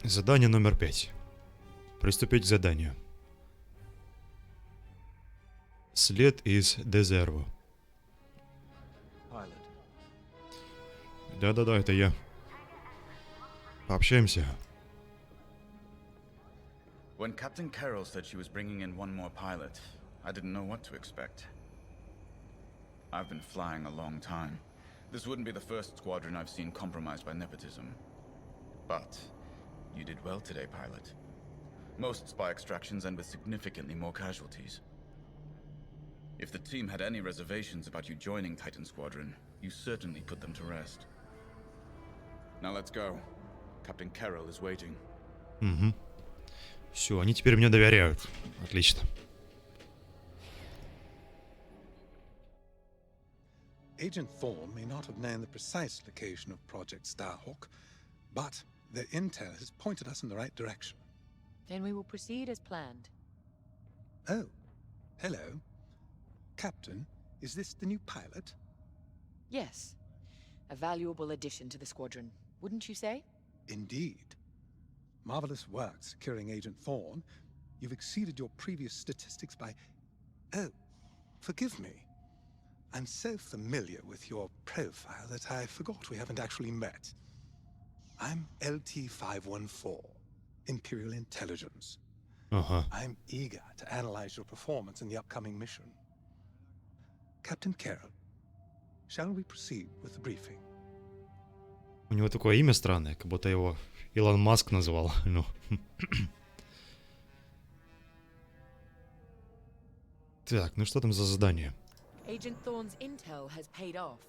Задание номер 5. Приступить к заданию. След из Дезерво. Да-да-да, это я. Пообщаемся. When Captain Carroll said she was bringing in one more pilot, I didn't know what to expect. I've been flying a long time. This wouldn't be the first squadron I've seen compromised by nepotism. But you did well today, pilot. Most spy extractions end with significantly more casualties. If the team had any reservations about you joining Titan Squadron, you certainly put them to rest. Now let's go. Captain Carroll is waiting. Угу. Все, они теперь мне доверяют. Отлично. Agent Thorne may not have known the precise location of Project Starhawk, but their intel has pointed us in the right direction. Then we will proceed as planned. Oh, hello. Captain, is this the new pilot? Yes. A valuable addition to the squadron, wouldn't you say? Indeed. Marvelous work securing Agent Thorne. You've exceeded your previous statistics by... Oh, forgive me. I'm so familiar with your profile that I forgot we haven't actually met. I'm LT-514, Imperial Intelligence. I'm eager to analyze your performance in the upcoming mission. Captain Carroll, shall we proceed with the briefing? У него такое имя странное, как будто его Илон Маск называл. Ну. Так, ну что там за задание? Agent Thorne's intel has paid off.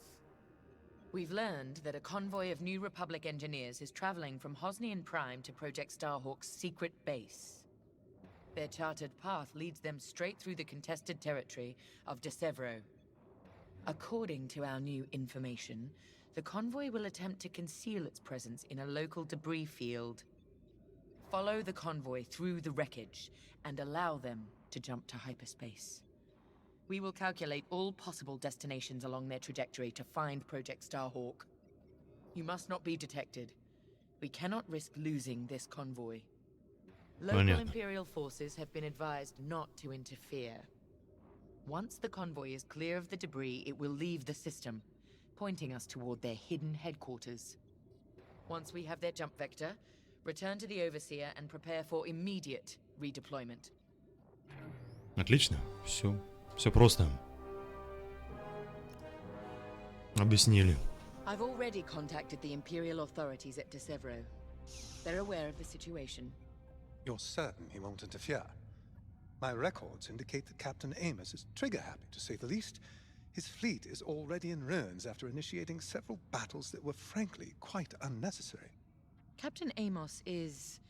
We've learned that a convoy of New Republic engineers is traveling from Hosnian Prime to Project Starhawk's secret base. Their charted path leads them straight through the contested territory of Dezervo. According to our new information, the convoy will attempt to conceal its presence in a local debris field. Follow the convoy through the wreckage and allow them to jump to hyperspace. We will calculate all possible destinations along their trajectory to find Project Starhawk. You must not be detected. We cannot risk losing this convoy. Local Imperial forces have been advised not to interfere. Once the convoy is clear of the debris, it will leave the system, pointing us toward their hidden headquarters. Once we have their jump vector, return to the Overseer and prepare for immediate redeployment. Отлично, все просто. Объяснили. I've already contacted the Imperial authorities at Dezervo. They're aware of the situation. You're certain he won't interfere? My records indicate that Captain Amos is trigger-happy, to say the least. His fleet is already in ruins after initiating several battles that were frankly quite unnecessary. Captain Amos is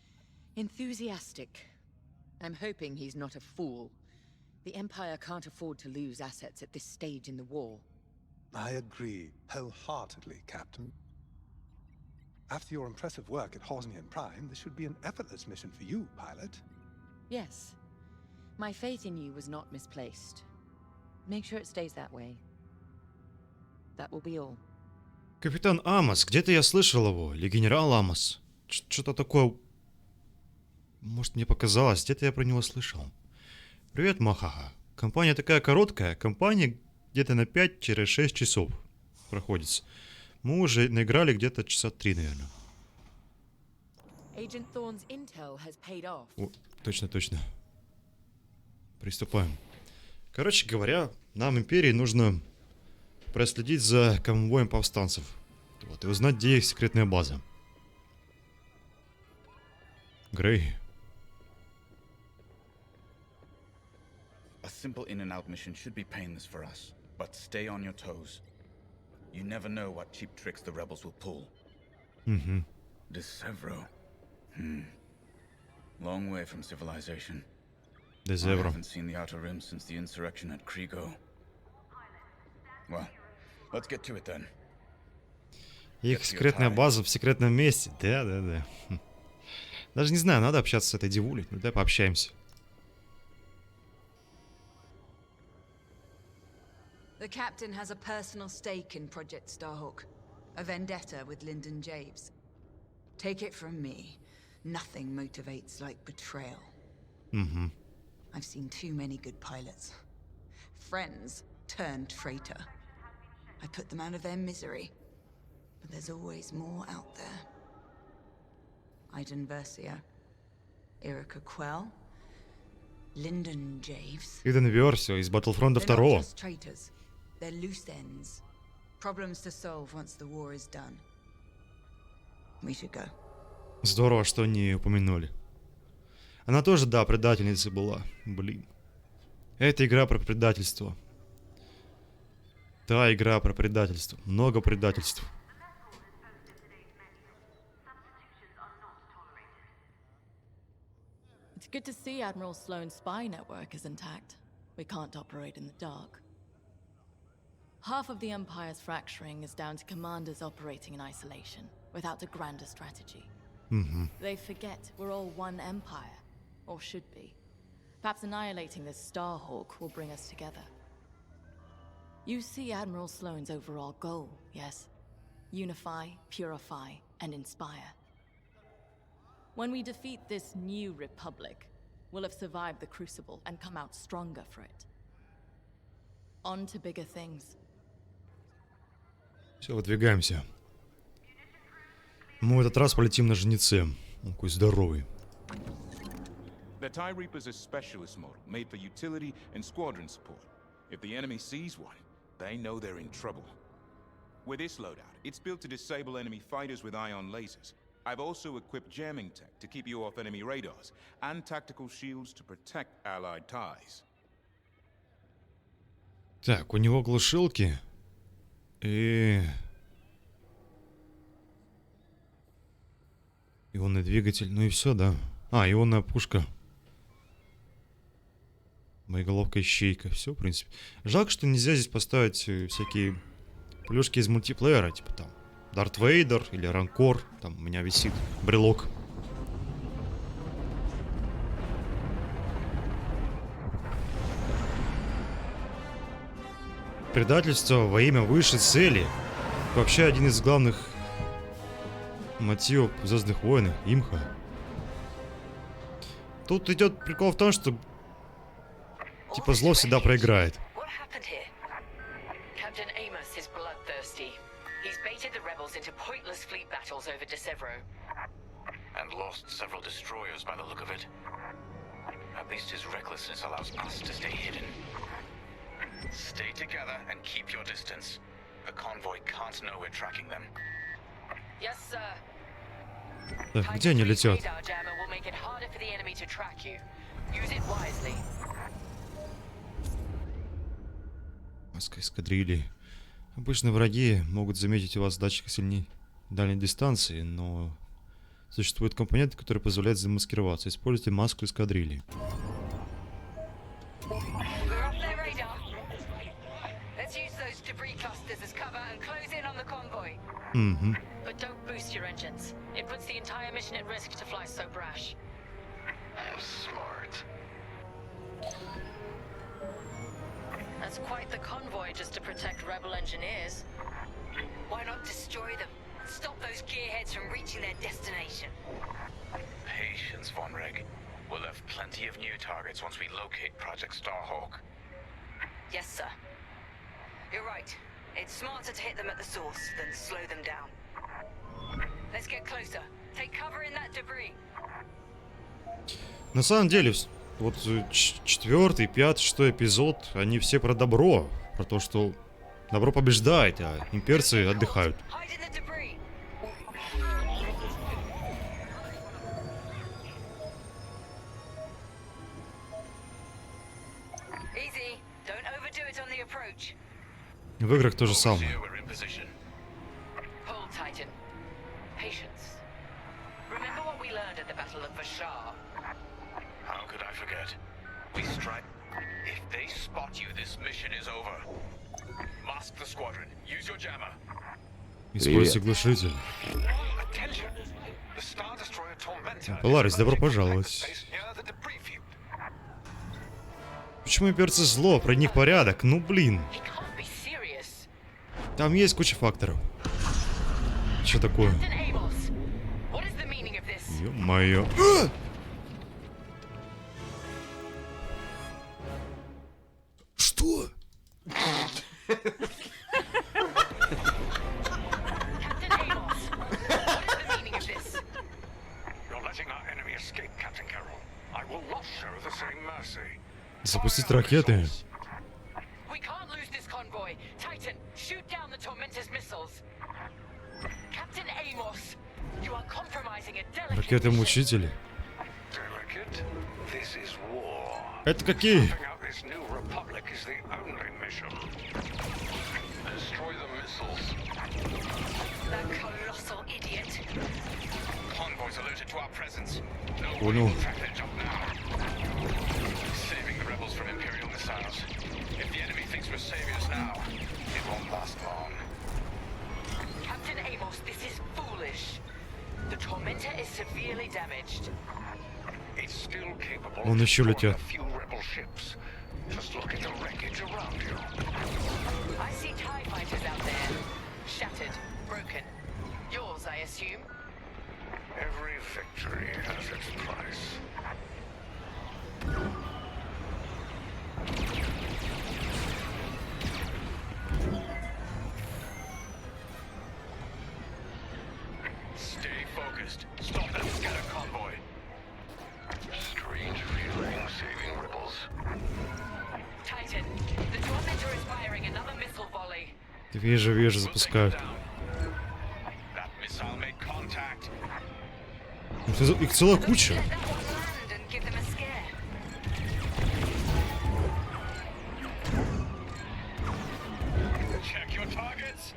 enthusiastic. I'm hoping he's not a fool. The Empire can't afford to lose assets at this stage in the war. I agree wholeheartedly, Captain. After your impressive work at Hosnian Prime, this should be an effortless mission for you, pilot. Yes. My faith in you was not misplaced. Make sure it stays that way. That will be all. Капитан Амос, где-то я слышал его. Или генерал Амос. Что-то такое... Может, мне показалось, где-то я про него слышал. Привет, Махаха. Компания такая короткая. Компания где-то на 5-6 часов проходится. Мы уже наиграли где-то часа 3, наверное. Agent Thorne's intel has paid off. О, точно. Приступаем. Короче говоря, нам, Империи, нужно проследить за конвоем повстанцев. Вот, и узнать, где их секретная база. Грей. A simple in-and-out mission should be painless for us, but stay on your toes. You never know what cheap tricks the rebels will pull. Dezervo. Long way from civilization. I haven't seen the Outer Rim since the insurrection at Krigo. Well, let's get to it then. Их секретная база в секретном месте. Да. Даже не знаю, надо общаться с этой девулей. Ну, давай пообщаемся. The captain has a personal stake in Project Starhawk, a vendetta with Lyndon James. Take it from me, Nothing motivates like betrayal. Угу. I've seen too many good pilots. Friends turned traitor. I put them out of their misery. But there's always more out there. Iden Versio, Erica Quell, Lyndon Javes. Иден Версио из Battlefront They're not 2. just traitors. They're loose ends. Problems to solve once the war is done. We should go. Здорово, что не упомянули. Она тоже, да, предательницей была. Блин. Это игра про предательство. Та игра про предательство. Много предательств. It's good to see Admiral Sloane's spy network is intact. We can't operate in the dark. Half of the Empire's fracturing is down to commanders operating in isolation, without a grander strategy. They forget we're all one empire, or should be. Perhaps annihilating this Starhawk will bring us together. You see Admiral Sloane's overall goal, yes? Unify, purify, and inspire. When we defeat this new republic, we'll have survived the Crucible and come out stronger for it. On to bigger things. Все, выдвигаемся. Мы в этот раз полетим на жнеце. Он какой здоровый. The TIE Reaper's a specialist model, made for utility and squadron support. If the enemy sees one, they know they're in trouble. With this loadout, it's built to disable enemy fighters with ion lasers. I've also equipped jamming tech to keep you off enemy radars, and tactical shields to protect allied TIEs. Так, у него глушилки. И ионный двигатель. Ну и все, да. А, ионная пушка. Боеголовка, ищейка. Все, в принципе. Жалко, что нельзя здесь поставить всякие плюшки из мультиплеера. Типа там Дарт Вейдер или Ранкор. Там у меня висит брелок. Предательство во имя высшей цели. Вообще один из главных мотивов в Звездных войнах. Имха. Тут идет прикол в том, что типа зло всегда проиграет. Captain Amos is bloodthirsty. He's baited the rebels into pointless fleet battles over Dezervo. And lost several destroyers by the look of it. At least his recklessness allows us to stay hidden. Stay together and keep your distance. The convoy can't know we're tracking them. Yes, sir. Так, где они летят? Radar jammer will make it harder for the enemy to track you. Use it wisely. Эскадрильи. Обычно враги могут заметить у вас датчик сильней дальней дистанции, но существуют компоненты, которые позволяют замаскироваться. Используйте маску эскадрильи. We're off their radar. Let's use those debris clusters as cover and close in on the convoy. But don't boost your engines. It puts the entire mission at risk to fly so brash. Smart. That's quite the convoy just to protect rebel engineers. Why not destroy them? Stop those gearheads from reaching their destination. Patience, Von Reg. We'll have plenty of new targets once we locate Project Starhawk. Yes, sir. You're right. It's smarter to hit them at the source than slow them down. Let's get closer. Take cover in that debris. На самом деле, вот 4-й, 5-й, 6-й эпизод, они все про добро. Про то, что добро побеждает, а имперцы отдыхают. Hide in the debris. Easy. Don't overdo it on the approach. В играх то же самое. Here we're in position. Hold, Titan. Patience. Remember what we learned at the Battle of Bashar? How could I forget? We strike. If they spot you, this mission is over. Mask the squadron. Use your jammer. Используйте глушитель. Attention! The Star Destroyer Tormentor. Поларис, добро пожаловать. Почему имперцы зло? Про них порядок. Ну блин. He can't be serious. Там есть куча факторов. Что такое? Captain Amos, what is the meaning of this? Ё-моё. Что? Запустить ракеты. We can't lose this convoy. Titan, shoot down the Tormentor's missiles. Captain Amos, you are compromising a delicate Ракеты-мучители. Это какие? That colossal idiot. Convoys alerted to our presence. Понял. Track their jump now. Saving the rebels from Imperial missiles. If the enemy thinks we're saviors now, it won't last long. Captain Amos, this is foolish. The Tormentor is severely damaged. It's still capable Он еще летят. a few rebel ships. Just look at the wreckage around you. I see TIE fighters out there. Shattered, broken. Yours, I assume? Every victory has its price. Stay focused. Stop that scatter convoy. Strange feeling saving rebels. Titan, the Tormentor is firing another missile volley. Вижу, запускают. That missile made contact. Их целая куча. Let that one land and give them a scare. Check your targets.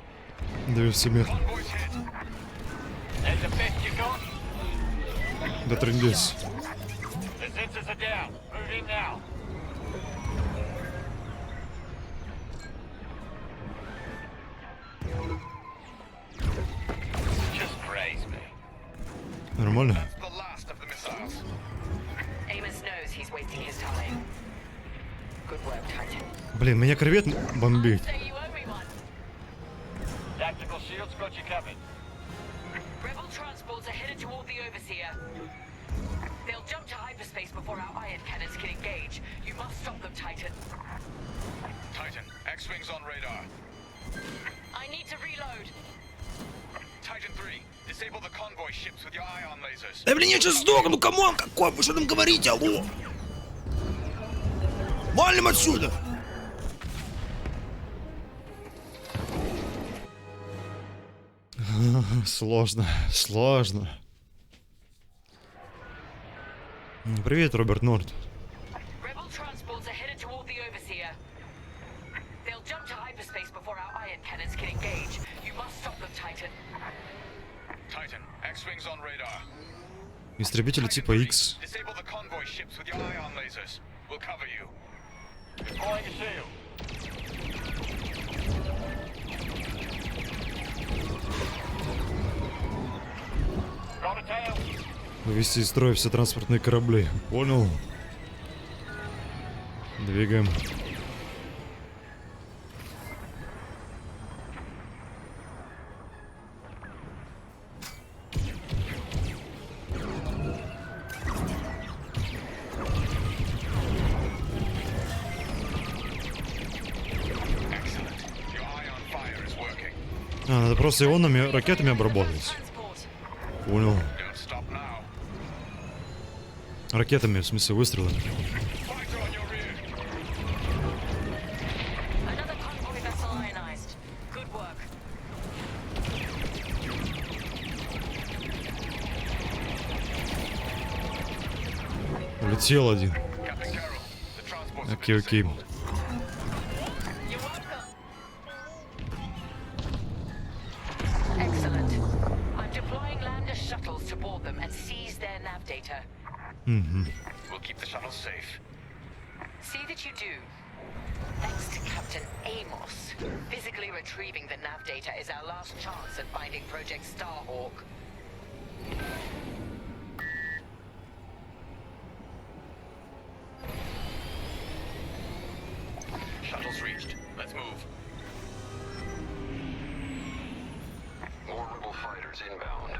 Даю себе. Convoy's hit. That's the best you got? Да трындец. The sensors are down. Move in now. Just praise me. Нормально. The last of the missiles. Amos knows he's wasting his time. Good work, Titan. Блин, меня корвет бомбит. Say you owe me one. Tactical shields got you covered. Rebel transports are headed toward the Overseer. They'll jump to hyperspace before our iron cannons can engage. You must stop them, Titan. Titan, X-Wings on radar. I need to reload. Titan 3, disable the convoy ships with your ion lasers. Да блин, я сейчас сдохну, камон, какой, вы что там говорите, алло? Валим отсюда! Сложно. Привет, Роберт Норт. Rebel transports are headed toward the Overseer. They'll jump to hyperspace before our iron cannons can engage. You must stop them, Titan. Titan, X-Wings on radar. Истребители типа X. Disable the convoy ships with your ion lasers. We'll cover you. Deploying a shield. Got a tail. Вывести из строя все транспортные корабли. Понял. Двигаем. А, надо просто ионами, ракетами обработать. Transport. Понял. Don't stop now. Ракетами, в смысле, выстрелами. Fighter on your rear. Another convoy vessel ionized. Good work. Улетел один. Captain Carroll, the transports have Окей, been окей. disabled. You're welcome. Excellent. I'm deploying lander shuttles to board them and seize their nav data. We'll keep the shuttle safe. See that you do. Thanks to Captain Amos. Physically retrieving the nav data is our last chance at finding Project Starhawk. Shuttle's reached. Let's move. More rebel fighters inbound.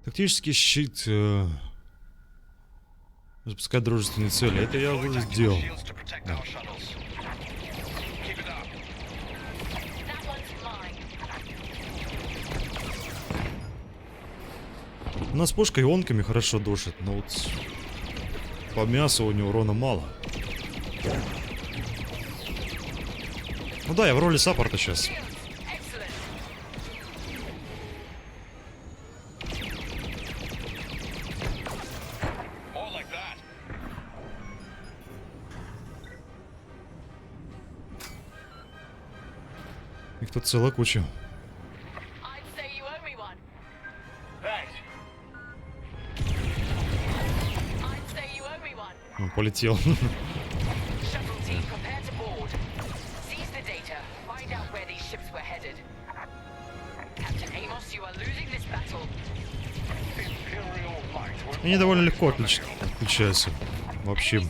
Тактический щит. Запускать дружественные цели. Это я уже сделал. Да. У нас пушка ионками хорошо душит, но вот по мясу у него урона мало. Ну да, я в роли саппорта сейчас. Их тут целая куча. Он полетел. Они довольно легко отключаются. Вообще.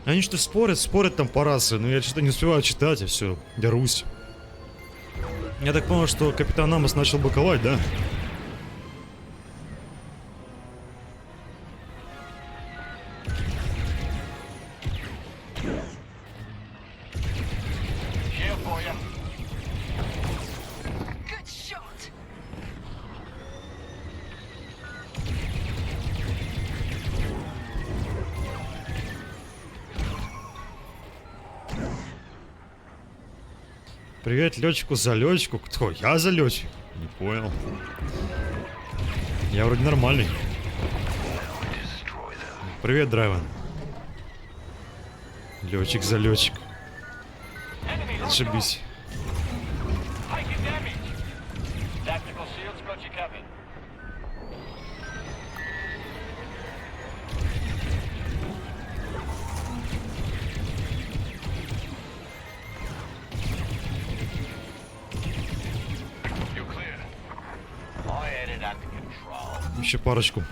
Они что спорят там по расы, но я что-то не успеваю читать, и все, дерусь. Я так понял, что капитан Амос начал боковать, да? Привет летчику за летчику. Кто? Я за летчик? Не понял. Я вроде нормальный. Привет, Драйвен. Летчик за летчик. Ошибись. Еще парочку.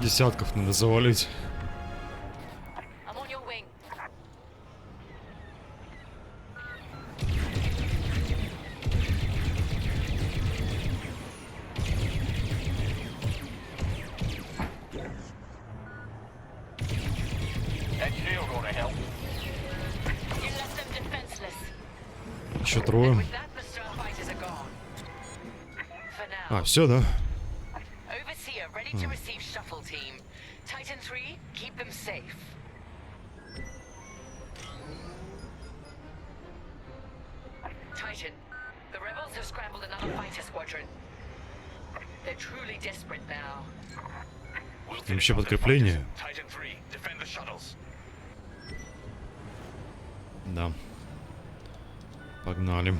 Десятков надо завалить. Еще трое. А, все, да? Titan, the rebels have scrambled another fighter squadron. They're truly desperate now. Еще подкрепление. Да. Погнали.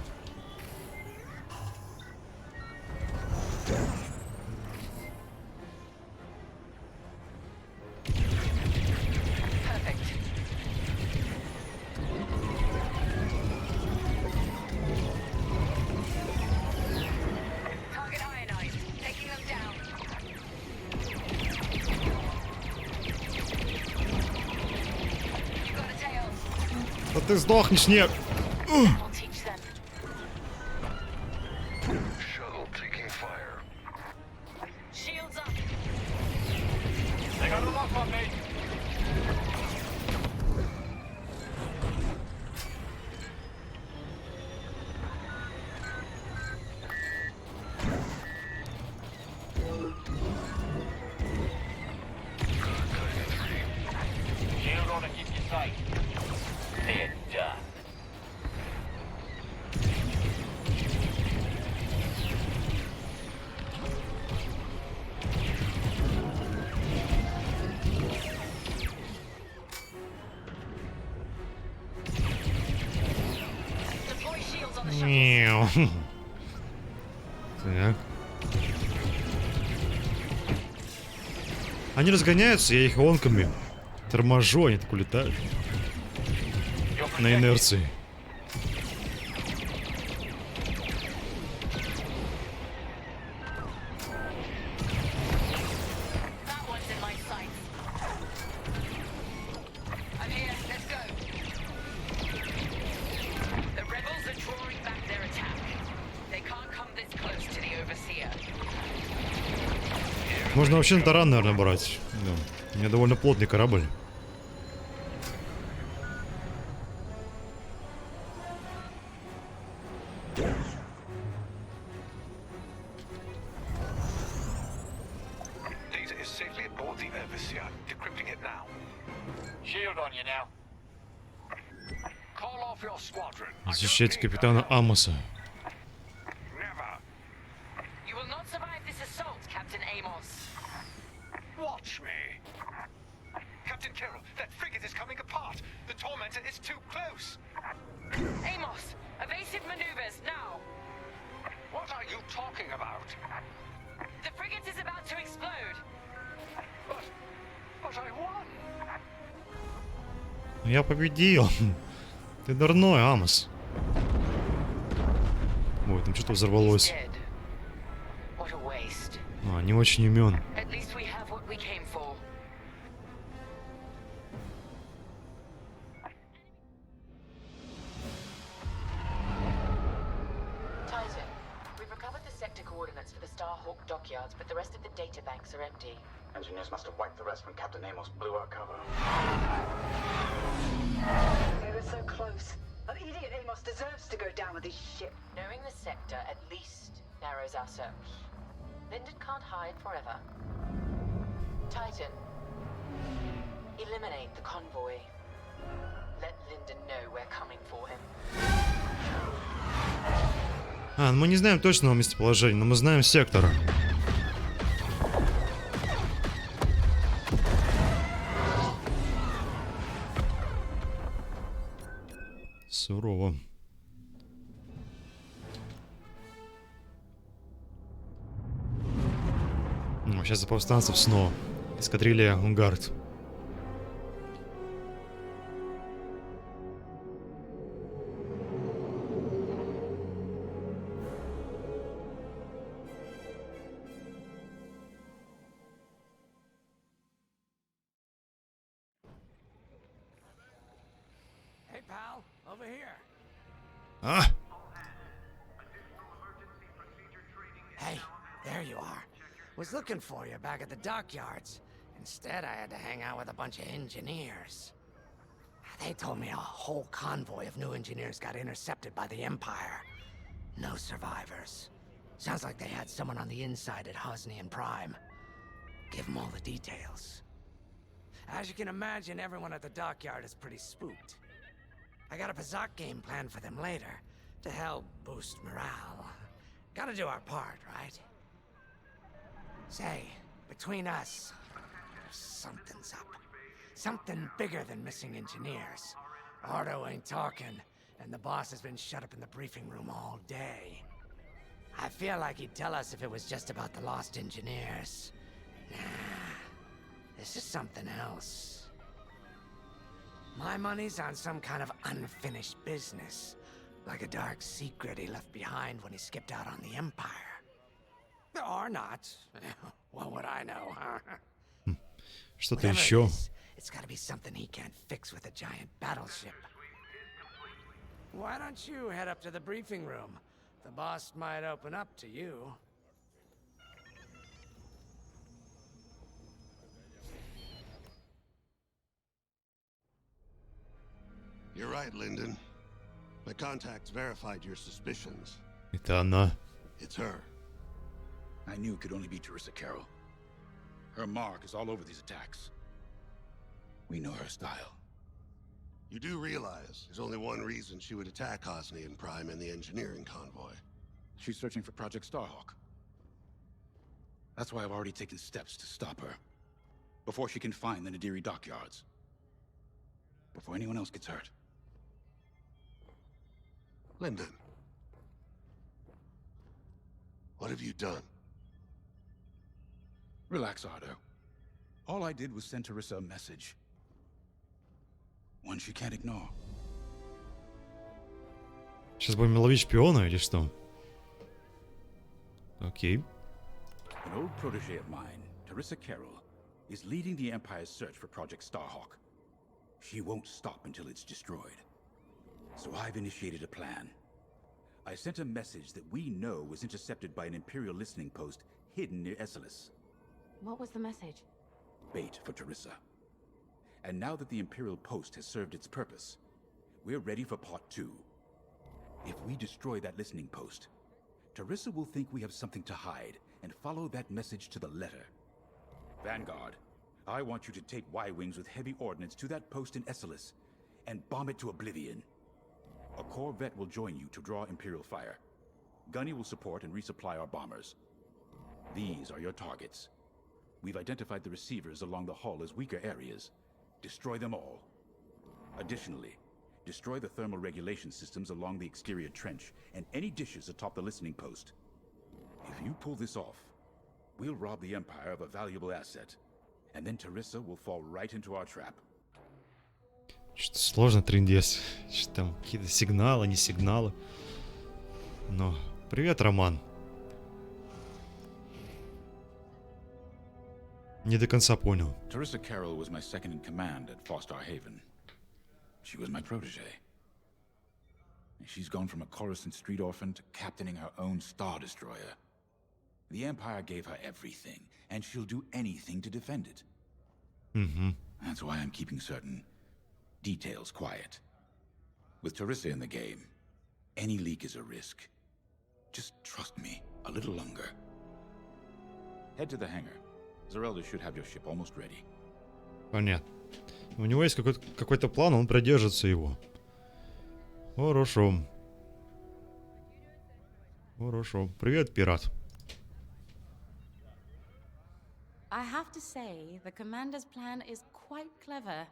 Да ты сдохнешь, нет. Мяу. Так. Они разгоняются, я их онками торможу, они так улетают. На инерции. Можно вообще на таран, наверное, брать. Да. У меня довольно плотный корабль. Защищайте капитана Амоса. Watch me. Captain Carroll, that frigate is coming apart. The Tormentor is too close. Amos, evasive maneuvers, now! What are you talking about? The frigate is about to explode. But I won. Я победил. Ты дурной, Амос. Ой, там что-то взорвалось. А, не очень умен. Dockyards, but the rest of the data banks are empty. Engineers must have wiped the rest when Captain Amos blew our cover. We were so close. An idiot Amos deserves to go down with his ship. Knowing the sector at least narrows our search. Linden can't hide forever. Titan, eliminate the convoy. Let Linden know we're coming for him. А, мы не знаем точного местоположения, но мы знаем сектор. Сурово. Ну, сейчас за повстанцев снова. Эскадрилья Унгард. Huh? Hey, there you are. Was looking for you back at the dockyards. Instead, I had to hang out with a bunch of engineers. They told me a whole convoy of new engineers got intercepted by the Empire. No survivors. Sounds like they had someone on the inside at Hosnian Prime. Give them all the details. As you can imagine, everyone at the dockyard is pretty spooked. I got a Pazak game planned for them later, to help boost morale. Gotta do our part, right? Say, between us, something's up. Something bigger than missing engineers. Ardo ain't talking, and the boss has been shut up in the briefing room all day. I feel like he'd tell us if it was just about the lost engineers. Nah, this is something else. My money's on some kind of unfinished business. Like a dark secret he left behind when he skipped out on the Empire. Or not. What would I know, huh? Что-то еще. It's gotta be something he can't fix with a giant battleship. Why don't you head up to the briefing room? The boss might open up to you. You're right, Linden. My contacts verified your suspicions. Это она. It's her. I knew it could only be Teresa Carroll. Her mark is all over these attacks. We know her style. You do realize there's only one reason she would attack Hosnian Prime and the engineering convoy. She's searching for Project Starhawk. That's why I've already taken steps to stop her. Before she can find the Nadiri dockyards. Before anyone else gets hurt. Linden, What have you done? Relax, Ardo. All I did was send Teresa a message. One she can't ignore. Сейчас будем ловить шпиона или что? Окей. An old protege of mine, Teresa Carroll, is leading the Empire's search for Project Starhawk. She won't stop until it's destroyed. So I've initiated a plan. I sent a message that we know was intercepted by an Imperial listening post hidden near Esselis. What was the message? Bait for Teresa. And now that the Imperial post has served its purpose, we're ready for part 2. If we destroy that listening post, Teresa will think we have something to hide and follow that message to the letter. Vanguard, I want you to take Y-Wings with heavy ordnance to that post in Esselis and bomb it to oblivion. A corvette will join you to draw Imperial fire. Gunny will support and resupply our bombers. These are your targets. We've identified the receivers along the hull as weaker areas. Destroy them all. Additionally, destroy the thermal regulation systems along the exterior trench and any dishes atop the listening post. If you pull this off, we'll rob the Empire of a valuable asset, and then Teresa will fall right into our trap. Что-то сложно, трындец. Что там какие-то сигналы, не сигналы. Но привет, Роман. Не до конца понял. Teresa Carroll was my second in command at Fostar Haven. She was my protege. She's gone from a Coruscant street orphan to captaining her own Star Destroyer. The Empire gave her everything, and she'll do anything to defend it. Mm-hmm. That's why I'm keeping certain details quiet. With Teresa in the game, any leak is a risk. Just trust me a little longer. Head to the hangar. Zerelda should have your ship almost ready. Понятно. У него есть какой-то план, он придержится его. Хорошо. Хорошо. Привет, пират. I have to say, the commander's plan is quite clever.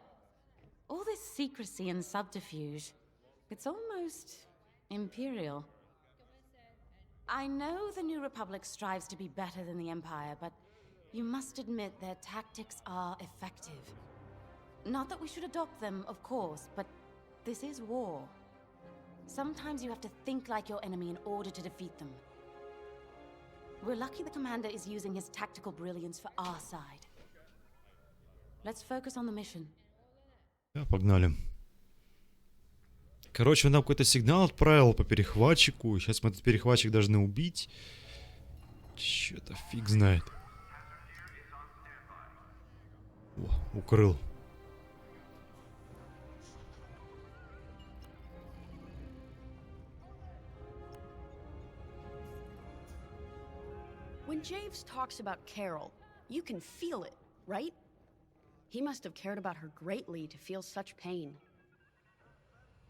All this secrecy and subterfuge, it's almost imperial. I know the New Republic strives to be better than the Empire, but you must admit their tactics are effective. Not that we should adopt them, of course, but this is war. Sometimes you have to think like your enemy in order to defeat them. We're lucky the commander is using his tactical brilliance for our side. Let's focus on the mission. Да, погнали. Короче, он нам какой-то сигнал отправил по перехватчику. Сейчас мы этот перехватчик должны убить. Чё-то фиг знает. О, укрыл. When Javes talks about Carol, you can feel it, right? He must have cared about her greatly to feel such pain.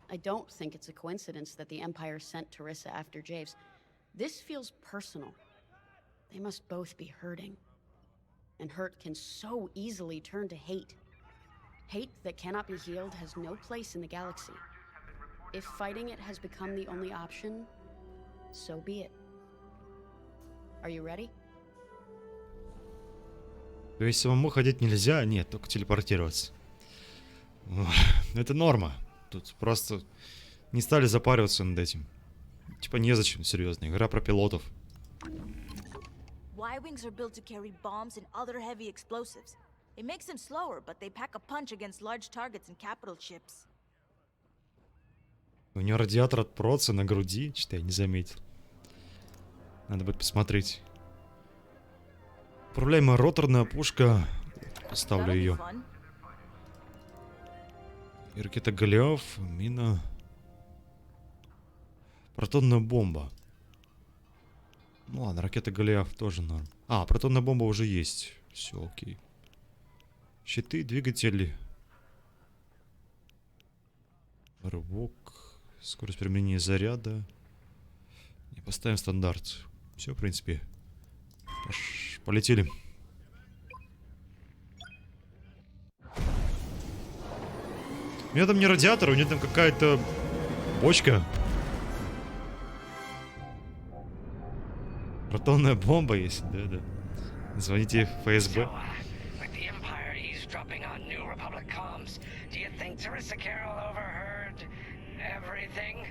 I don't think it's a coincidence that the Empire sent Teresa after Javes. This feels personal. They must both be hurting. And hurt can so easily turn to hate. Hate that cannot be healed has no place in the galaxy. If fighting it has become the only option, so be it. Are you ready? То есть самому ходить нельзя? Нет, только телепортироваться. Это норма. Тут просто не стали запариваться над этим. Типа незачем, серьезно. Игра про пилотов. Y-Wings are built to carry bombs and other heavy explosives. It makes them slower, but they pack a punch against large targets and capital ships. У него радиатор от проца на груди, что я не заметил. Надо будет посмотреть. Управляемая роторная пушка. Поставлю ее. И ракета Голиаф, мина. Протонная бомба. Ну ладно, ракета Голиаф тоже норм. А, протонная бомба уже есть. Все, окей. Щиты, двигатели. Рывок. Скорость применения заряда. И поставим стандарт. Все, в принципе. Полетели. У меня там не радиатор, у него там какая-то бочка. атомная бомба есть, да. Звоните в ФСБ. With the Empire eavesdropping on New Republic comms, do you think Teresa Carroll overheard everything?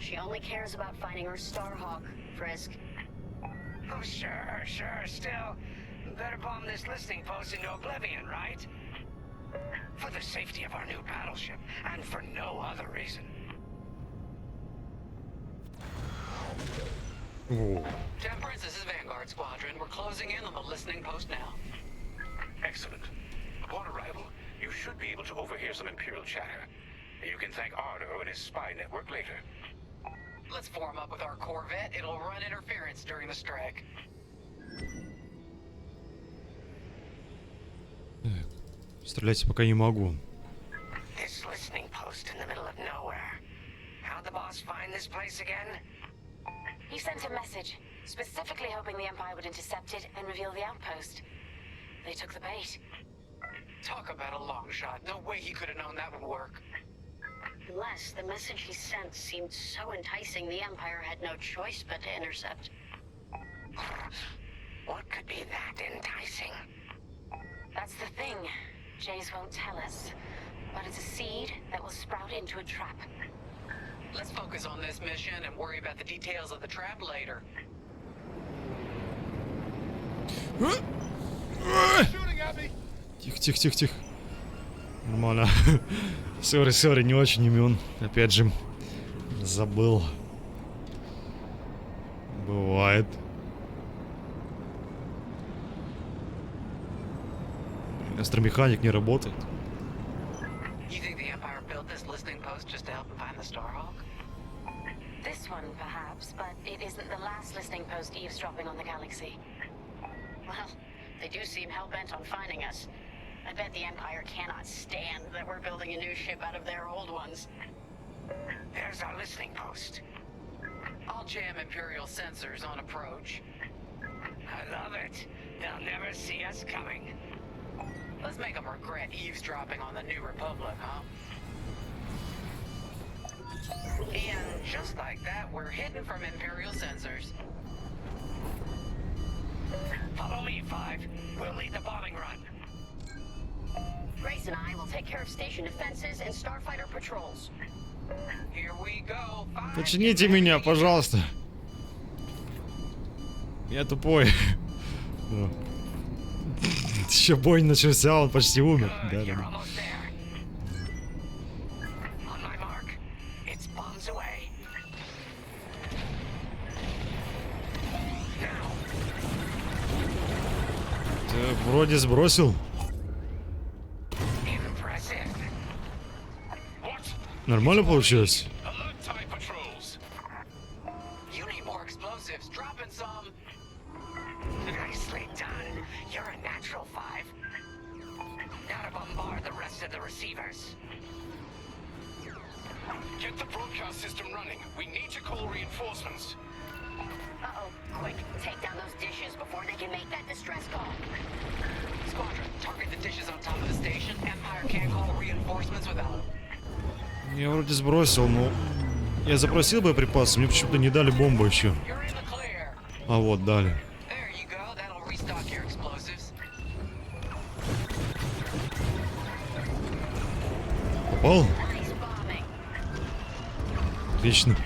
She only cares about finding her Starhawk, Frisk. Oh, sure. Still, better bomb this listening post into oblivion, right? For the safety of our new battleship, and for no other reason. Temperance, this is Vanguard Squadron. We're closing in on the listening post now. Excellent. Upon arrival, you should be able to overhear some Imperial chatter. You can thank Ardo and his spy network later. Let's form up with our Corvette. It'll run interference during the strike. Стрелять пока не могу. This listening post in the middle of nowhere. How'd the boss find this place again? He sent a message, specifically hoping the Empire would intercept it and reveal the outpost. They took the bait. Talk about a long shot. No way he could have known that would work. Unless the message he sent seemed so enticing, the Empire had no choice but to intercept. What could be that enticing? That's the thing. Jays won't tell us. But it's a seed that will sprout into a trap. Let's focus on this mission and worry about the details of the trap later. Тихо. Нормально. Сори, не очень умен. Опять же, забыл. Бывает. Астромеханик не работает. You think the Empire built this listening post just to help them find the Starhawk? This one, perhaps, but it isn't the last listening post eavesdropping on the galaxy. Well, they do seem hell-bent on finding us. I bet the Empire cannot stand that we're building a new ship out of their old ones. There's our listening post. I'll jam Imperial sensors on approach. I love it. They'll never see us coming. Let's make them regret eavesdropping on the New Republic, huh? And just like that, we're hidden from Imperial sensors. Follow me, Five. We'll lead the bombing run. Grace and I will take care of station defenses and starfighter patrols. Here we go. Почините меня, пожалуйста. Я тупой. Еще бой не начался, он почти умер. Да. Вроде сбросил. Нормально получилось? Get the broadcast system running. We need to call reinforcements. Uh-oh, quick, take down those dishes before they can make that distress call. Squadron, target the dishes on top of the station. Empire can't call reinforcements without them. Я вроде сбросил, но... Я запросил боеприпасы, мне почему-то не дали бомбу еще. А вот, дали. Попал? Отлично.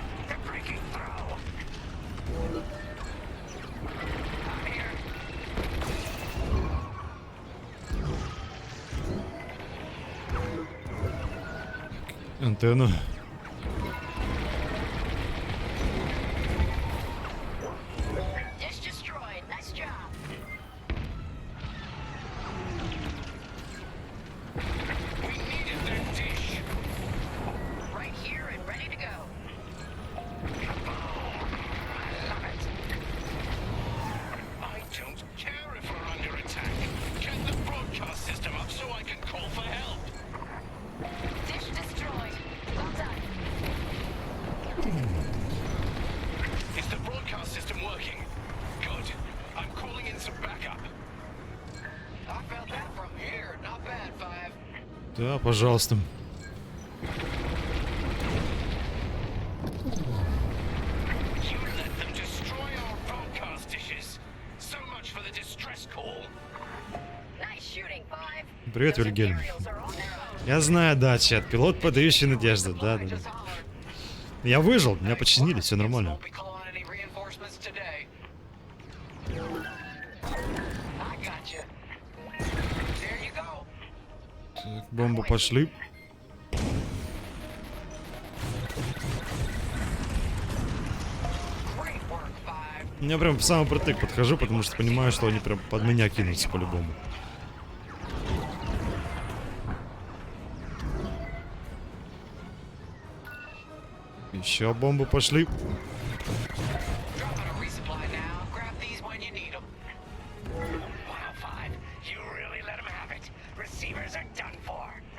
Антенна. Да, пожалуйста. Привет, Вильгельм. Я знаю, да, чат. Пилот, подающий надежду. Да. Я выжил, меня починили, все нормально. Так, бомбу пошли. Я прям в самый протык подхожу, потому что понимаю, что они прям под меня кинутся по-любому. Еще бомбы пошли.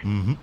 Угу.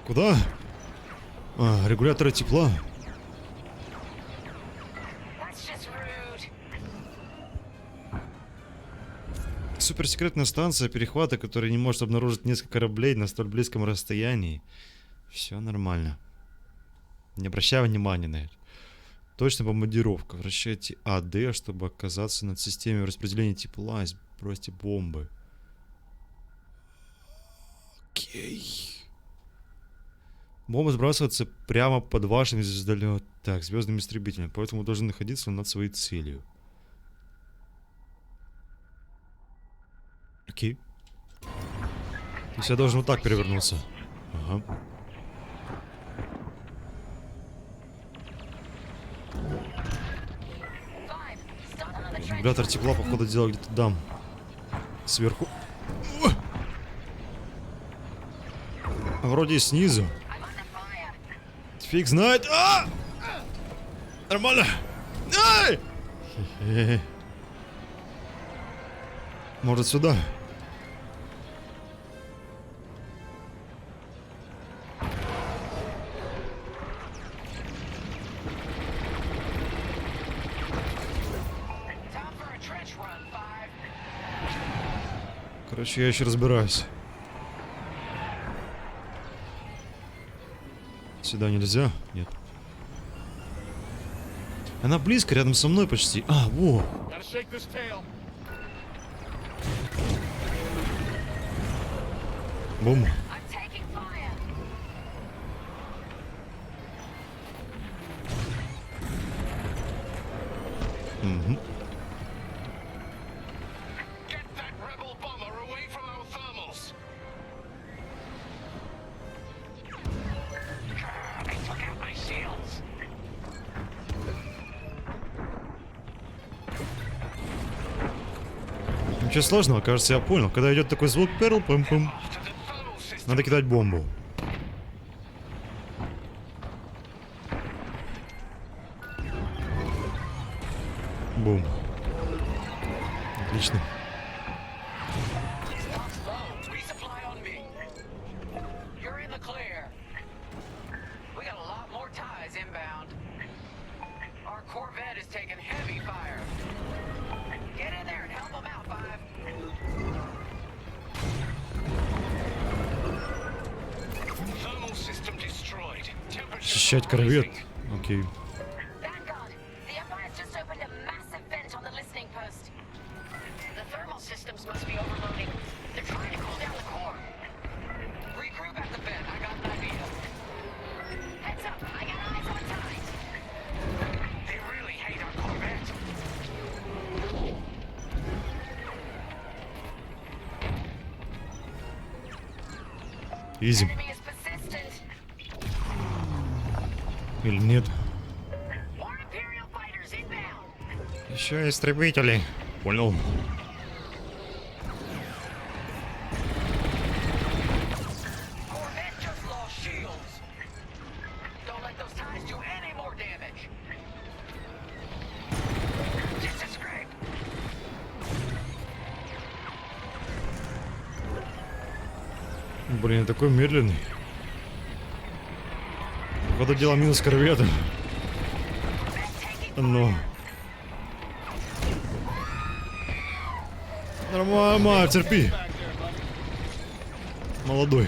Куда? А, регуляторы тепла. Суперсекретная станция перехвата, которая не может обнаружить несколько кораблей на столь близком расстоянии. Все нормально. Не обращай внимания на это. Точно бомбардировка. Вращайте АД, чтобы оказаться над системой распределения тепла и сбросьте бомбы. Окей. Бомбы сбрасываются прямо под вашим звездными истребителями, поэтому вы должны находиться над своей целью. Окей. То есть я должен вот так перевернуться. Ага. Регулятор тепла, походу, дела где-то там. Сверху. Вроде и снизу. Фиг знает. А! Нормально. Ай! Хе-хе. Может, сюда? Короче, я еще разбираюсь. Сюда нельзя? Нет. Она близко, рядом со мной почти. А, во! Бум. Угу. Ничего сложного, кажется, я понял. Когда идет такой звук перл, пум-пум, надо кидать бомбу. Бум. Отлично. Защищать корвет. Окей. Изи. Или нет? Еще истребители. Понял. Блин, я такой медленный. Походу дело минус корвету. Ну. Нормально, терпи. Молодой.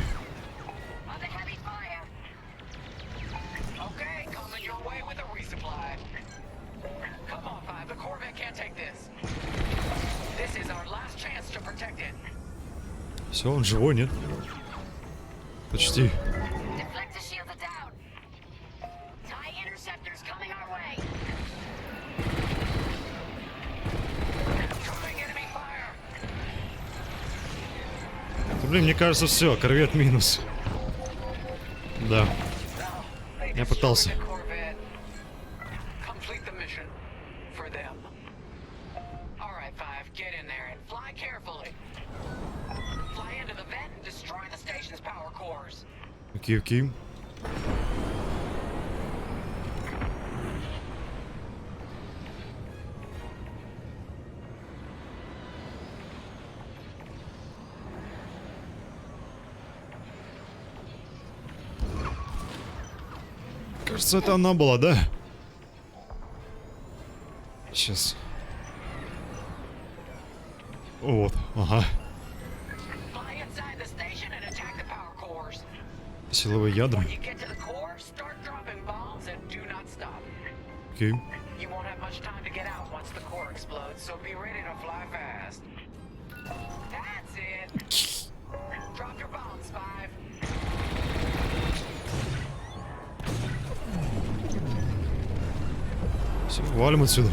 Все, он живой, нет? Почти. Блин, мне кажется, все, корвет минус. Да. Я пытался. Окей, окей. Кажется, это она была, да? Сейчас. Вот, ага. Силовые ядра. Окей. Все, валим отсюда.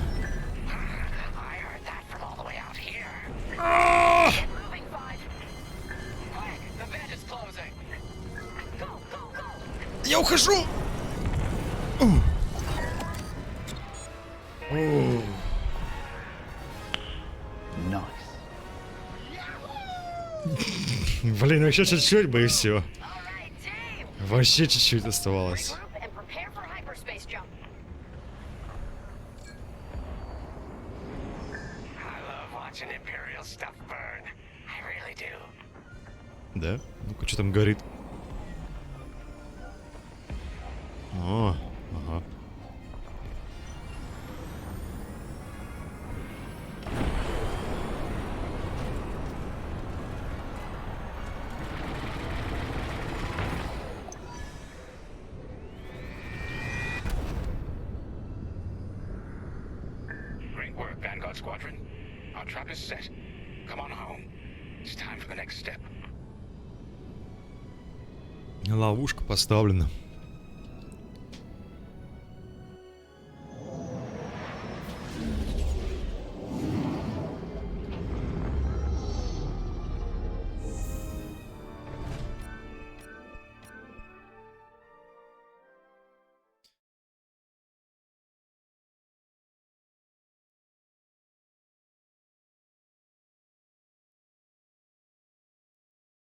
Я ухожу! Блин, вообще чуть-чуть бы и все. Вообще чуть-чуть оставалось. Да? Ну-ка, что там горит? О, ага. Great work, Vanguard Squadron. Our trap is set. Come on home. It's time for the next step. Ловушка поставлена.